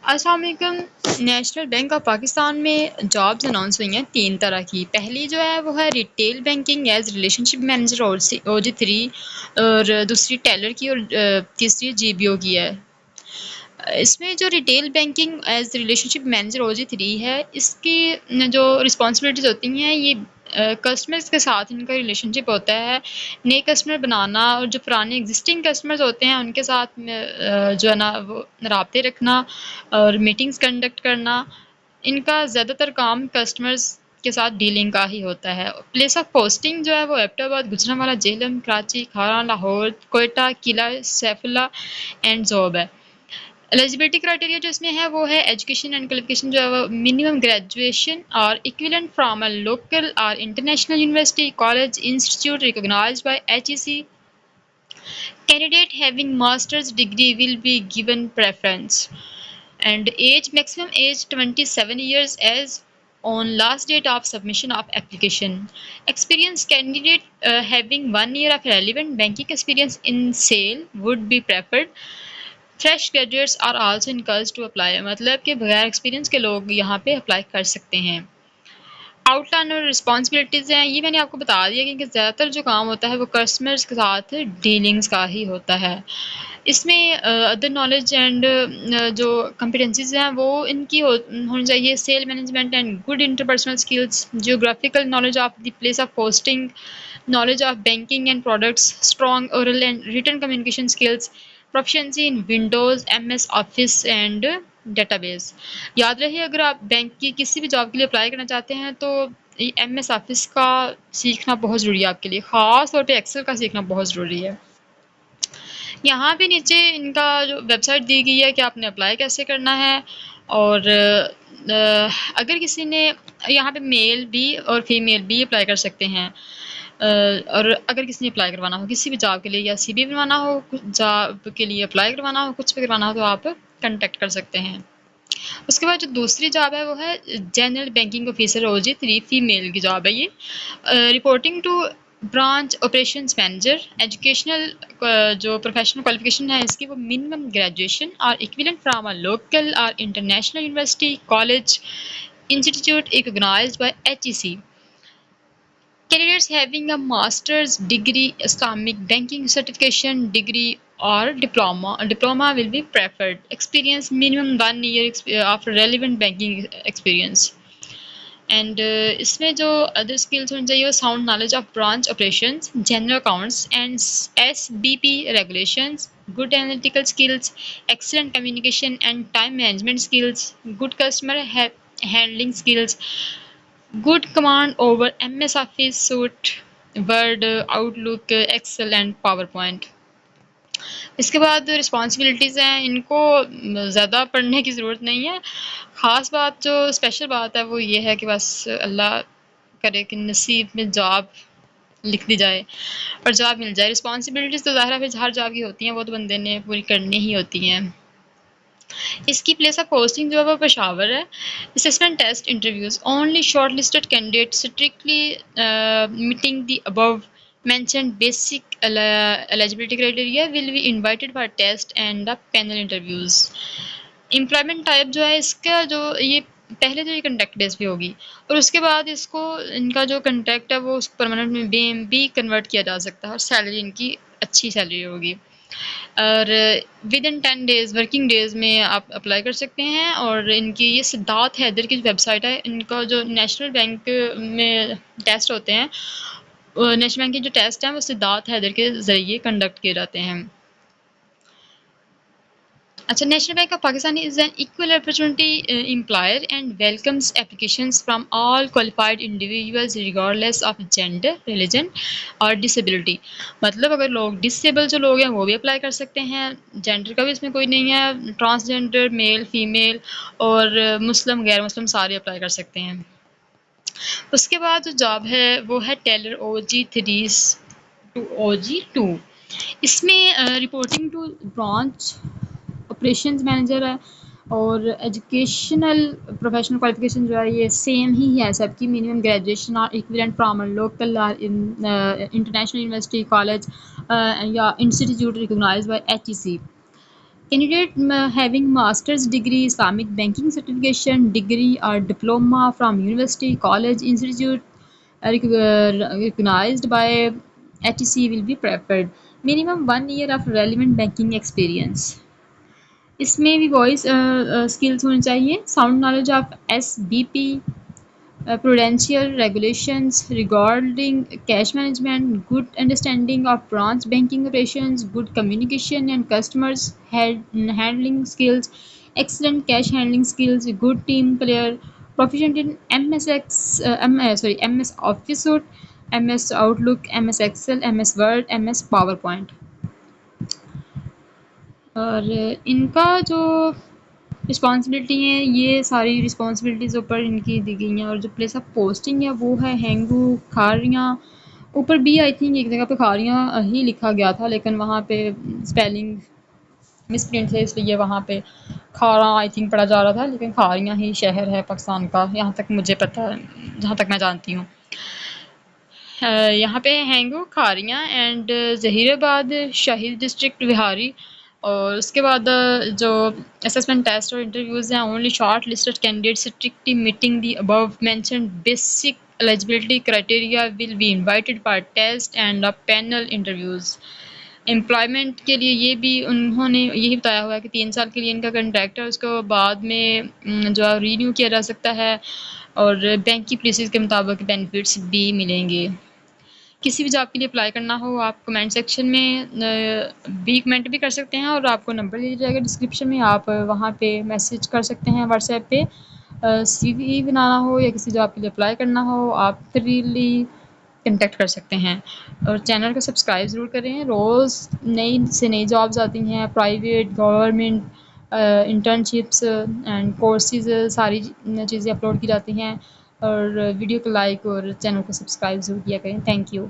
अस्सलाम वालेकुम। National bank of Pakistan में जॉब्स अनाउंस हुई हैं 3 तरह की। पहली जो है वो है retail banking as relationship manager OG3 और दूसरी टेलर की और तीसरी GBO की है। इसमें जो retail banking as relationship manager OG3 है, इसकी जो रिस्पॉन्सिबिलिटीज़ होती हैं ये कस्टमर्स के साथ इनका रिलेशनशिप होता है, नए कस्टमर बनाना और जो पुराने एग्जिस्टिंग कस्टमर्स होते हैं उनके साथ जो है ना वो राब्ते रखना और मीटिंग्स कंडक्ट करना। इनका ज़्यादातर काम कस्टमर्स के साथ डीलिंग का ही होता है। प्लेस ऑफ पोस्टिंग जो है वो एबटाबाद, गुजरांवाला, जेहलम, कराची, खारा, लाहौर, कोयटा, किला, सैफुल्ला एंड जोब है। एलिजिबिलिटी क्राइटेरिया जो इसमें है वो है एजुकेशन एंड क्वालिफिकेशन जो है वो मिनिमम ग्रेजुएशन और इक्विवेलेंट फ्रॉम अ लोकल और international university, college, institute recognised by HEC. Candidate having master's degree will be given preference. And age, maximum age 27 years as on last date of submission of application. Experienced candidate having 1 year of relevant banking experience in sale would be preferred. Fresh graduates are also encourage to apply, मतलब कि बगैर experience के लोग यहाँ पे apply कर सकते हैं। आउटलाइन और रिस्पॉन्सिबिलिटीज़ हैं, ये मैंने आपको बता दिया कि ज़्यादातर जो काम होता है वो कस्टमर्स के साथ डीलिंग्स का ही होता है। इसमें अदर नॉलेज एंड जो कॉम्पिटेंसीज हैं वो इनकी होनी चाहिए। Sale management and good interpersonal skills, geographical knowledge of the place of posting, knowledge of banking and products, strong oral and written communication skills, proficiency in Windows, MS Office and database. याद रहे अगर आप bank की किसी भी job के लिए apply करना चाहते हैं तो MS ऑफिस का सीखना बहुत ज़रूरी है आपके लिए, ख़ास तौर पे एक्सेल का सीखना बहुत ज़रूरी है। यहाँ पे नीचे इनका जो वेबसाइट दी गई है कि आपने अप्लाई कैसे करना है, और अगर किसी ने यहाँ पे मेल भी और फीमेल भी अप्लाई कर सकते हैं। और अगर किसी ने अप्लाई करवाना हो किसी भी जॉब के लिए या CBA बनवाना हो, जॉब के लिए अप्लाई करवाना हो, कुछ भी करवाना हो तो आप कांटेक्ट कर सकते हैं। उसके बाद जो दूसरी जॉब है वो है general banking officer OG3 female की जॉब है ये। Reporting to branch operations manager. Educational जो प्रोफेशनल क्वालिफिकेशन है इसकी वो मिनिमम ग्रेजुएशन और इक्विवेलेंट फ्रॉम अ लोकल और international university, college, institute recognised by HEC. Candidates having a master's degree, Islamic banking certification degree or diploma will be preferred. Experience minimum 1 year of relevant banking experience. And इसमें जो other skills होनी चाहिए वो sound knowledge of branch operations, general accounts and SBP regulations, good analytical skills, excellent communication and time management skills, good customer handling skills, good command over MS Office Suite, Word, Outlook, Excel and PowerPoint. इसके बाद responsibilities हैं, इनको ज़्यादा पढ़ने की ज़रूरत नहीं है। ख़ास बात जो स्पेशल बात है वो ये है कि बस अल्लाह करे कि नसीब में जॉब लिख दी जाए और जॉब मिल जाए। रिस्पॉन्सिबिलिटीज़ तो ज़ाहिर है हर जॉब की होती हैं, वो तो बंदे ने पूरी करनी ही होती हैं। इसकी प्लेस ऑफ पोस्टिंग जो है वो पेशावर है। Assessment test interviews, only shortlisted candidate strictly meeting the above mentioned basic eligibility criteria will be invited for test and the panel interviews. Employment type जो है इसका जो ये पहले तो ये कंट्रैक्ट बेस पे होगी और उसके बाद इसको इनका जो कंट्रैक्ट है वो परमानेंट में भी कन्वर्ट किया जा सकता है और सैलरी इनकी अच्छी सैलरी होगी। और with in 10 days working days में आप अप्लाई कर सकते हैं। और इनकी ये सिद्धार्थ हैदर की जो वेबसाइट है, इनका जो नेशनल बैंक में टेस्ट होते हैं, नेशनल बैंक के जो टेस्ट हैं वो सिद्धार्थ हैदर के ज़रिए कंडक्ट किए जाते हैं। अच्छा, national bank of Pakistan is an equal opportunity employer and welcomes applications from all qualified individuals regardless of gender, religion और डिसेबिलिटी। मतलब अगर लोग डिसेबल जो लोग हैं वो भी अप्लाई कर सकते हैं, जेंडर का भी इसमें कोई नहीं है, ट्रांसजेंडर, मेल, फीमेल और मुस्लिम, गैर मुस्लिम सारे अप्लाई कर सकते हैं। उसके बाद जो जॉब है वो है टेलर OG3 टू OG2। इसमें reporting to branch operations manager है और एजुकेशनल प्रोफेशनल क्वालिफिकेशन जो है ये सेम ही है सबकी, मिनिमम ग्रेजुएशन और equivalent from local international university, college या institute recognised by HEC. Candidate having master's degree, Islamic banking certification degree or diploma from university, college, institute recognized by HEC will be preferred. Minimum 1 year of relevant banking experience. इसमें भी voice skills होनी चाहिए. Sound knowledge of SBP, prudential regulations regarding cash management, good understanding of branch banking operations, good communication and customers handling skills, excellent cash handling skills, good team player, proficient in MS Office Suite, MS Outlook, MS Excel, MS Word, MS PowerPoint. और इनका जो responsibility हैं, ये सारी responsibilities ऊपर इनकी दी गई हैं. और जो प्लेस ऑफ पोस्टिंग है वो है हैंगू खारियाँ. ऊपर भी आई थिंक एक जगह पे खारियाँ ही लिखा गया था, लेकिन वहाँ पे स्पेलिंग मिसप्रिंट है, इसलिए वहाँ पे खारा आई थिंक पढ़ा जा रहा था, लेकिन खारियाँ ही शहर है पाकिस्तान का, यहाँ तक मुझे पता है, जहाँ तक मैं जानती हूँ. यहाँ पे हैंगू खारियाँ एंड ज़हीराबाद शहीद डिस्ट्रिक्ट बिहारी. और उसके बाद जो असेसमेंट टेस्ट और इंटरव्यूज़ हैं, only shortlisted candidate strictly meeting the above mentioned basic eligibility criteria will be invited for test and panel interviews. Employment के लिए ये भी उन्होंने यही बताया हुआ है कि 3 साल के लिए इनका कंट्रैक्ट है, उसको बाद में जो है रीन्यू किया जा सकता है, और बैंक की पॉलिसीज़ के मुताबिक बेनिफिट्स भी मिलेंगे. किसी भी जॉब के लिए अप्लाई करना हो, आप कमेंट सेक्शन में भी कमेंट भी कर सकते हैं, और आपको नंबर दिया जाएगा डिस्क्रिप्शन में, आप वहाँ पे मैसेज कर सकते हैं व्हाट्सएप पे. CV बनाना हो या किसी जॉब के लिए अप्लाई करना हो, आप फ्रीली कंटेक्ट कर सकते हैं. और चैनल को सब्सक्राइब ज़रूर करें. रोज़ नई से नई जॉब्स आती हैं, private, government, internships and courses, सारी चीज़ें अपलोड की जाती हैं. और वीडियो को लाइक और चैनल को सब्सक्राइब ज़रूर किया करें. Thank you.